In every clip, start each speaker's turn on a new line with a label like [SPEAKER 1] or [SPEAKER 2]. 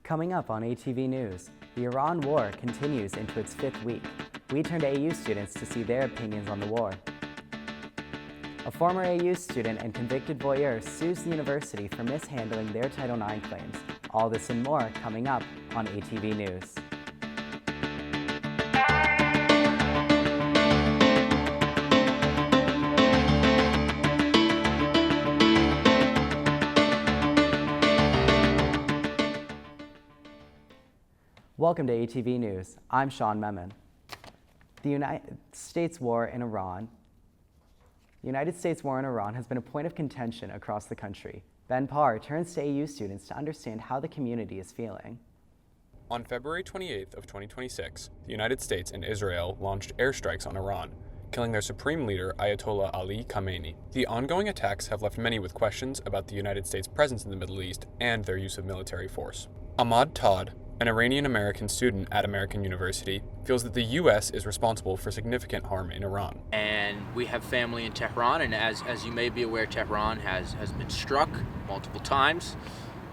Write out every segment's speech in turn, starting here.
[SPEAKER 1] Coming up on ATV News, the Iran war continues into its 5th week. We turned to AU students to see their opinions on the war. A former AU student and convicted voyeur sues the university for mishandling their Title IX claims. All this and more coming up on ATV News. Welcome to ATV News. I'm Sean Memon. The United States war in Iran has been a point of contention across the country. Ben Parr turns to AU students to understand how the community is feeling.
[SPEAKER 2] On February 28th of 2026, the United States and Israel launched airstrikes on Iran, killing their supreme leader Ayatollah Ali Khamenei. The ongoing attacks have left many with questions about the United States' presence in the Middle East and their use of military force. Ahmad Todd, an Iranian-American student at American University, feels that the U.S. is responsible for significant harm in Iran.
[SPEAKER 3] And we have family in Tehran, and as you may be aware, Tehran has been struck multiple times.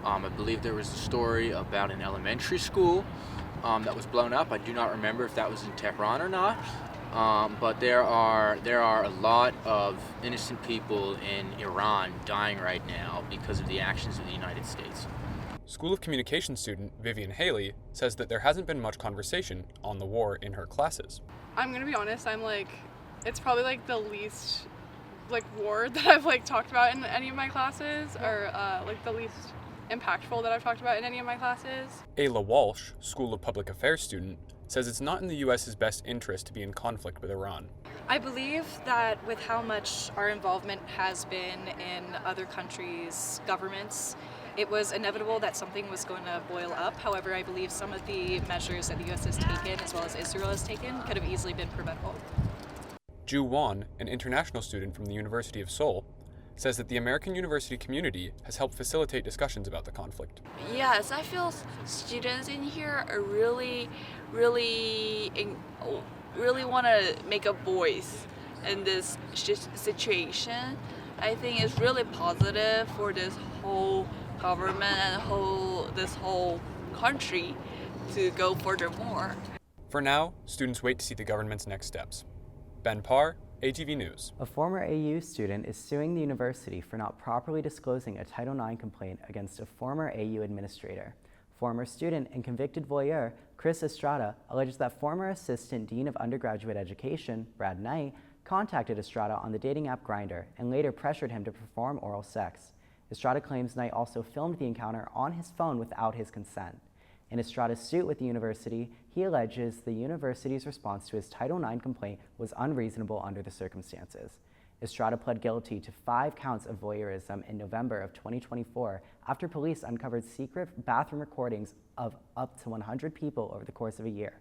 [SPEAKER 3] I believe there was a story about an elementary school that was blown up. I do not remember if that was in Tehran or not, but there are a lot of innocent people in Iran dying right now because of the actions of the United States.
[SPEAKER 2] School of Communication student Vivian Haley says that there hasn't been much conversation on the war in her classes.
[SPEAKER 4] I'm gonna be honest, it's probably the least war that I've talked about in any of my classes, or the least impactful that I've talked about in any of my classes.
[SPEAKER 2] Ayla Walsh, School of Public Affairs student, says it's not in the U.S.'s best interest to be in conflict with Iran.
[SPEAKER 5] I believe that with how much our involvement has been in other countries' governments, it was inevitable that something was going to boil up. However, I believe some of the measures that the U.S. has taken, as well as Israel has taken, could have easily been preventable.
[SPEAKER 2] Ju Wan, an international student from the University of Seoul, says that the American university community has helped facilitate discussions about the conflict.
[SPEAKER 6] Yes, I feel students in here are really want to make a voice in this situation. I think it's really positive for this whole government and this whole country to go furthermore.
[SPEAKER 2] For now, students wait to see the government's next steps. Ben Parr, ATV News.
[SPEAKER 1] A former AU student is suing the university for not properly disclosing a Title IX complaint against a former AU administrator. Former student and convicted voyeur Chris Estrada alleges that former Assistant Dean of Undergraduate Education, Brad Knight, contacted Estrada on the dating app Grindr and later pressured him to perform oral sex. Estrada claims Knight also filmed the encounter on his phone without his consent. In Estrada's suit with the university, he alleges the university's response to his Title IX complaint was unreasonable under the circumstances. Estrada pled guilty to 5 counts of voyeurism in November of 2024 after police uncovered secret bathroom recordings of up to 100 people over the course of a year.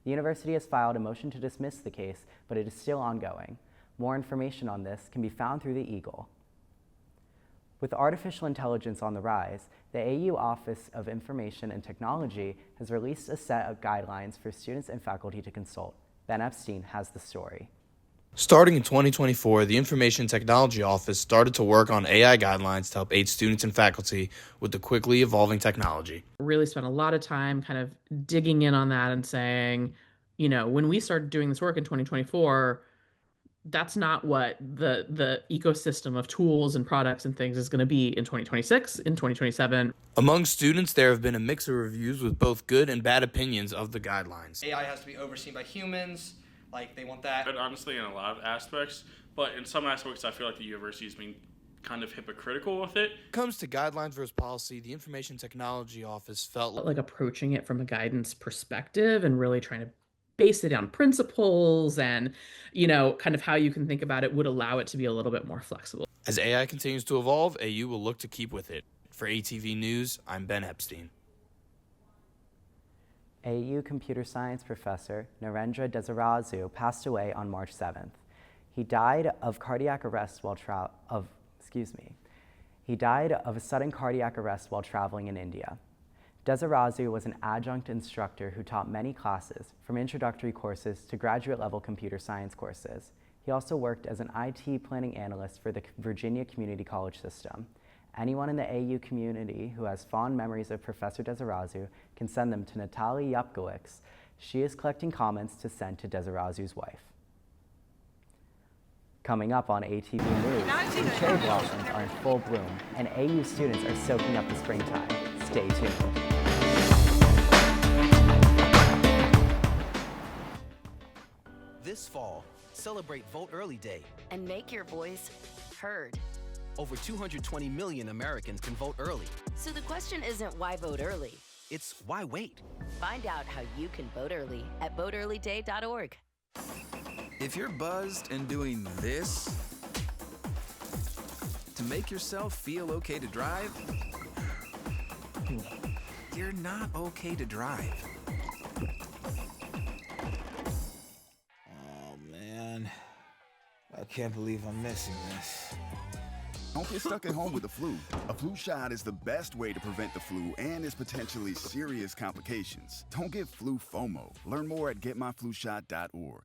[SPEAKER 1] The university has filed a motion to dismiss the case, but it is still ongoing. More information on this can be found through the Eagle. With artificial intelligence on the rise, the AU Office of Information and Technology has released a set of guidelines for students and faculty to consult. Ben Epstein has the story.
[SPEAKER 7] Starting in 2024, the Information Technology Office started to work on AI guidelines to help aid students and faculty with the quickly evolving technology.
[SPEAKER 8] Really spent a lot of time kind of digging in on that and saying, when we started doing this work in 2024, that's not what the ecosystem of tools and products and things is going to be in 2026, in 2027.
[SPEAKER 7] Among students, there have been a mix of reviews with both good and bad opinions of the guidelines.
[SPEAKER 9] AI has to be overseen by humans, they want that.
[SPEAKER 10] But honestly, in a lot of aspects, but in some aspects, I feel like the university is being kind of hypocritical with it.
[SPEAKER 7] When it comes to guidelines versus policy, the Information Technology Office felt
[SPEAKER 8] like approaching it from a guidance perspective and really trying to base it on principles and, kind of how you can think about it would allow it to be a little bit more flexible.
[SPEAKER 7] As AI continues to evolve, AU will look to keep with it. For ATV News, I'm Ben Epstein.
[SPEAKER 1] AU computer science professor Narendra Desarazu passed away on March 7th. He died of a sudden cardiac arrest while traveling in India. Desarazu was an adjunct instructor who taught many classes, from introductory courses to graduate-level computer science courses. He also worked as an IT planning analyst for the Virginia Community College system. Anyone in the AU community who has fond memories of Professor Desirazu can send them to Natalie Yapkowicz. She is collecting comments to send to Desirazu's wife. Coming up on ATV News, the cherry blossoms are in full bloom, and AU students are soaking up the springtime. Stay tuned.
[SPEAKER 11] This fall, celebrate Vote Early Day
[SPEAKER 12] and make your voice heard.
[SPEAKER 11] Over 220 million Americans can vote early.
[SPEAKER 12] So the question isn't why vote early.
[SPEAKER 11] It's why wait?
[SPEAKER 12] Find out how you can vote early at voteearlyday.org.
[SPEAKER 13] If you're buzzed and doing this to make yourself feel okay to drive, you're not okay to drive.
[SPEAKER 14] Oh man, I can't believe I'm missing this.
[SPEAKER 15] Don't get stuck at home with the flu. A flu shot is the best way to prevent the flu and its potentially serious complications. Don't get flu FOMO. Learn more at getmyflushot.org.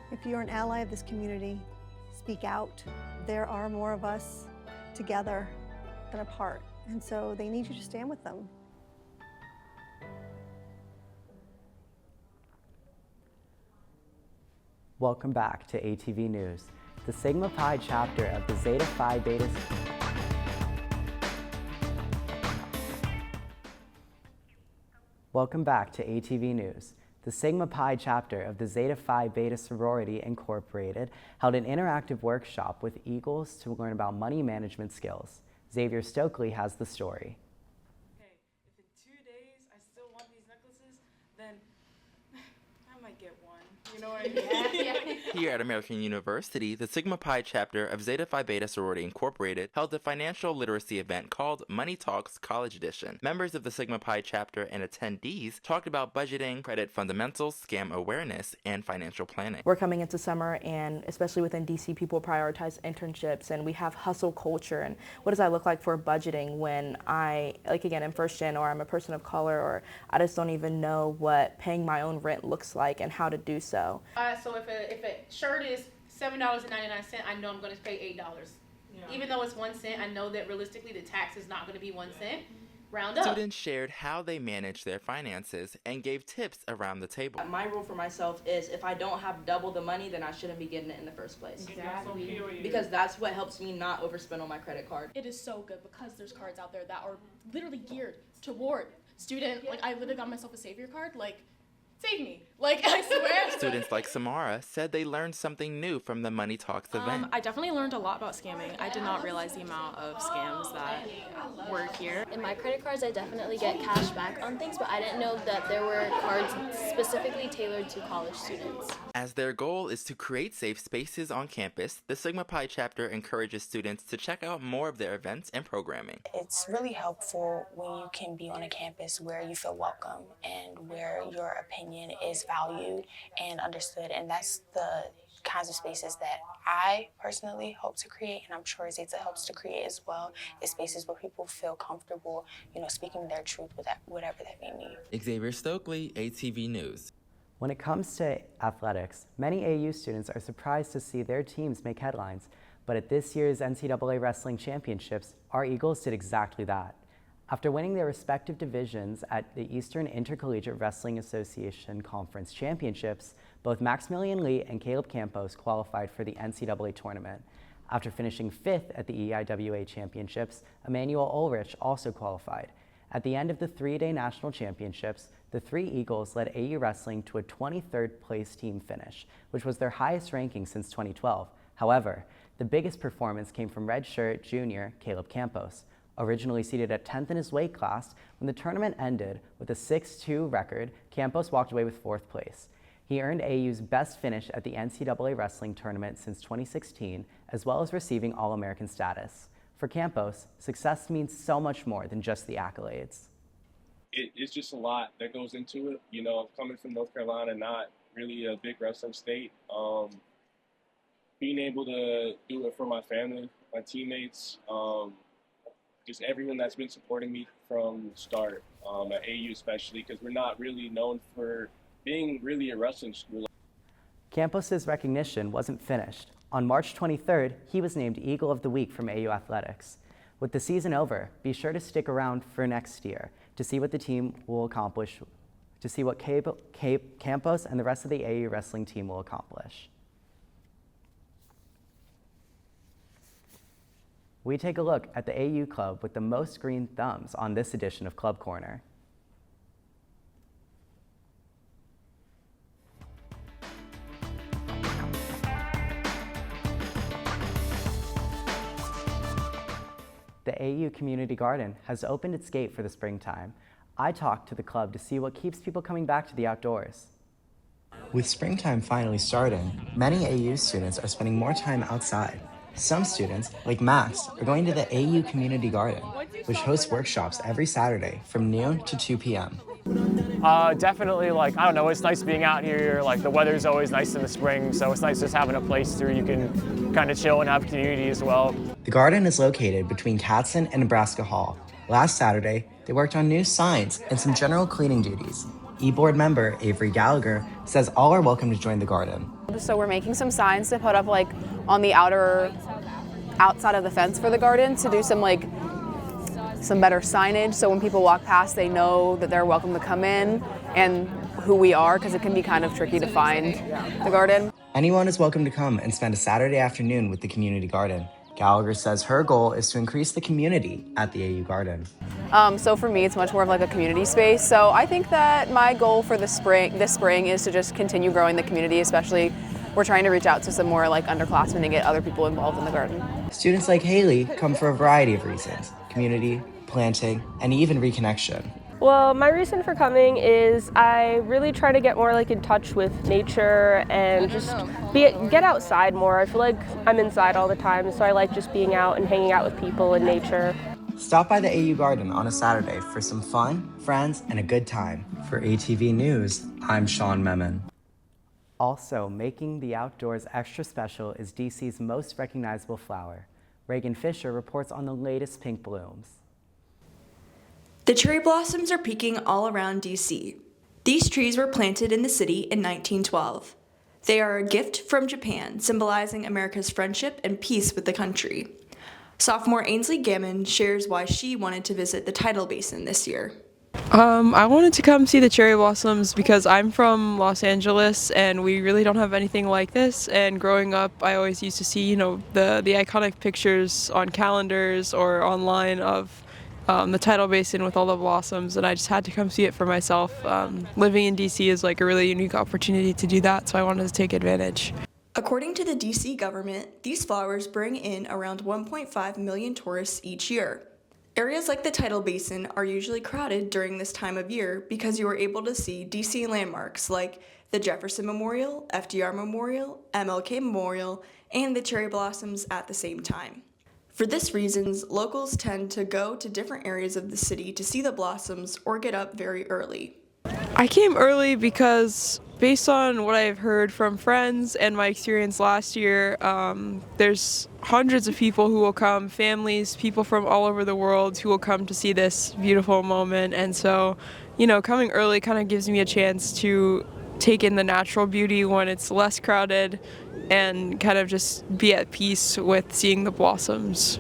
[SPEAKER 16] If you're an ally of this community, speak out. There are more of us together than apart, and so they need you to stand with them.
[SPEAKER 1] Welcome back to ATV News. The Sigma Pi chapter of the Zeta Phi Beta Welcome back to ATV News. The Sigma Pi chapter of the Zeta Phi Beta Sorority Incorporated held an interactive workshop with Eagles to learn about money management skills. Xavier Stokely has the story.
[SPEAKER 17] Okay, if in 2 days I still want these necklaces, then I might get one. You know what I mean?
[SPEAKER 18] Here at American University, the Sigma Pi chapter of Zeta Phi Beta Sorority Incorporated held a financial literacy event called Money Talks College Edition. Members of the Sigma Pi chapter and attendees talked about budgeting, credit fundamentals, scam awareness, and financial planning.
[SPEAKER 19] We're coming into summer, and especially within DC, people prioritize internships, and we have hustle culture. And what does that look like for budgeting when I, again, am first gen, or I'm a person of color, or I just don't even know what paying my own rent looks like and how to do so.
[SPEAKER 20] So if a shirt is $7.99, I know I'm going to pay $8. Yeah. Even though it's 1 cent, I know that realistically the tax is not going to be 1 cent. Round up.
[SPEAKER 18] Students shared how they manage their finances and gave tips around the table.
[SPEAKER 19] My rule for myself is if I don't have double the money, then I shouldn't be getting it in the first place.
[SPEAKER 20] Exactly.
[SPEAKER 19] Because that's what helps me not overspend on my credit card.
[SPEAKER 21] It is so good because there's cards out there that are literally geared toward student. Like, I literally got myself a Xavier card. Like, save me. Like, I swear.
[SPEAKER 18] Students like Samara said they learned something new from the Money Talks event.
[SPEAKER 21] I definitely learned a lot about scamming. I did not realize the amount of scams that were here.
[SPEAKER 22] In my credit cards, I definitely get cash back on things, but I didn't know that there were cards specifically tailored to college students.
[SPEAKER 18] As their goal is to create safe spaces on campus, the Sigma Pi chapter encourages students to check out more of their events and programming.
[SPEAKER 23] It's really helpful when you can be on a campus where you feel welcome and where your opinion is valued and understood, and that's the kinds of spaces that I personally hope to create, and I'm sure Zeta helps to create as well, is spaces where people feel comfortable, speaking their truth with whatever that may mean.
[SPEAKER 18] Xavier Stokely, ATV News.
[SPEAKER 1] When it comes to athletics, many AU students are surprised to see their teams make headlines, but at this year's NCAA Wrestling Championships, our Eagles did exactly that. After winning their respective divisions at the Eastern Intercollegiate Wrestling Association Conference Championships, both Maximilian Lee and Caleb Campos qualified for the NCAA tournament. After finishing 5th at the EIWA Championships, Emmanuel Ulrich also qualified. At the end of the 3-day national championships, the 3 Eagles led AU Wrestling to a 23rd place team finish, which was their highest ranking since 2012. However, the biggest performance came from redshirt junior Caleb Campos. Originally seated at 10th in his weight class, when the tournament ended with a 6-2 record, Campos walked away with 4th place. He earned AU's best finish at the NCAA Wrestling Tournament since 2016, as well as receiving All-American status. For Campos, success means so much more than just the accolades.
[SPEAKER 24] It's just a lot that goes into it. Coming from North Carolina, not really a big wrestling state, being able to do it for my family, my teammates, just everyone that's been supporting me from the start, at AU especially, because we're not really known for being really a wrestling school.
[SPEAKER 1] Campos's recognition wasn't finished. On March 23rd, he was named Eagle of the Week from AU Athletics. With the season over, be sure to stick around for next year to see what the team will accomplish, to see what Campos and the rest of the AU wrestling team will accomplish. We take a look at the AU club with the most green thumbs on this edition of Club Corner. The AU Community Garden has opened its gate for the springtime. I talked to the club to see what keeps people coming back to the outdoors.
[SPEAKER 3] With springtime finally starting, many AU students are spending more time outside. Some students, like Max, are going to the AU Community Garden, which hosts workshops every Saturday from noon to 2 p.m.
[SPEAKER 4] Definitely, I don't know, it's nice being out here. The weather's always nice in the spring, so it's nice just having a place where you can kind of chill and have community as well.
[SPEAKER 3] The garden is located between Catson and Nebraska Hall. Last Saturday, they worked on new signs and some general cleaning duties. E-board member Avery Gallagher says all are welcome to join the garden.
[SPEAKER 5] So we're making some signs to put up on the outside of the fence for the garden to do some better signage, so when people walk past they know that they're welcome to come in and who we are, because it can be kind of tricky to find the garden.
[SPEAKER 3] Anyone is welcome to come and spend a Saturday afternoon with the community garden. Gallagher says her goal is to increase the community at the AU Garden.
[SPEAKER 5] So for me, it's much more of a community space. So I think that my goal for this spring is to just continue growing the community, especially we're trying to reach out to some more underclassmen and get other people involved in the garden.
[SPEAKER 3] Students like Haley come for a variety of reasons: community, planting, and even reconnection.
[SPEAKER 6] Well, my reason for coming is I really try to get more in touch with nature and just get outside more. I feel like I'm inside all the time, so I like just being out and hanging out with people and nature.
[SPEAKER 3] Stop by the AU Garden on a Saturday for some fun, friends, and a good time. For ATV News, I'm Sean Memon.
[SPEAKER 1] Also, making the outdoors extra special is DC's most recognizable flower. Reagan Fisher reports on the latest pink blooms.
[SPEAKER 25] The cherry blossoms are peaking all around DC. These trees were planted in the city in 1912. They are a gift from Japan, symbolizing America's friendship and peace with the country. Sophomore Ainsley Gammon shares why she wanted to visit the tidal basin this year.
[SPEAKER 26] I wanted to come see the cherry blossoms because I'm from Los Angeles and we really don't have anything like this, and growing up I always used to see the iconic pictures on calendars or online of the tidal basin with all the blossoms, and I just had to come see it for myself. Living in DC is a really unique opportunity to do that, so I wanted to take advantage.
[SPEAKER 25] According to the DC government, these flowers bring in around 1.5 million tourists each year. Areas like the tidal basin are usually crowded during this time of year because you are able to see DC landmarks like the Jefferson Memorial, FDR Memorial, MLK Memorial, and the cherry blossoms at the same time. For this reasons, locals tend to go to different areas of the city to see the blossoms or get up very early.
[SPEAKER 26] I came early because, based on what I've heard from friends and my experience last year, there's hundreds of people who will come, families, people from all over the world who will come to see this beautiful moment. And so, coming early kind of gives me a chance to take in the natural beauty when it's less crowded and kind of just be at peace with seeing the blossoms.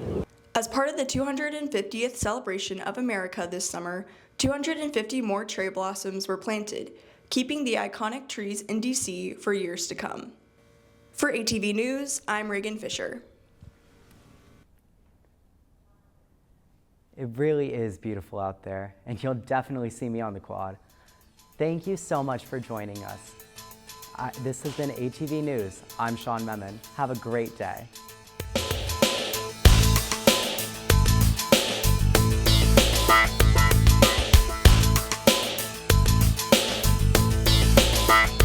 [SPEAKER 25] As part of the 250th celebration of America this summer, 250 more cherry blossoms were planted, keeping the iconic trees in DC for years to come. For ATV News, I'm Reagan Fisher.
[SPEAKER 1] It really is beautiful out there, and you'll definitely see me on the quad. Thank you so much for joining us. This has been ATV News. I'm Sean Memon. Have a great day.
[SPEAKER 27] Bye.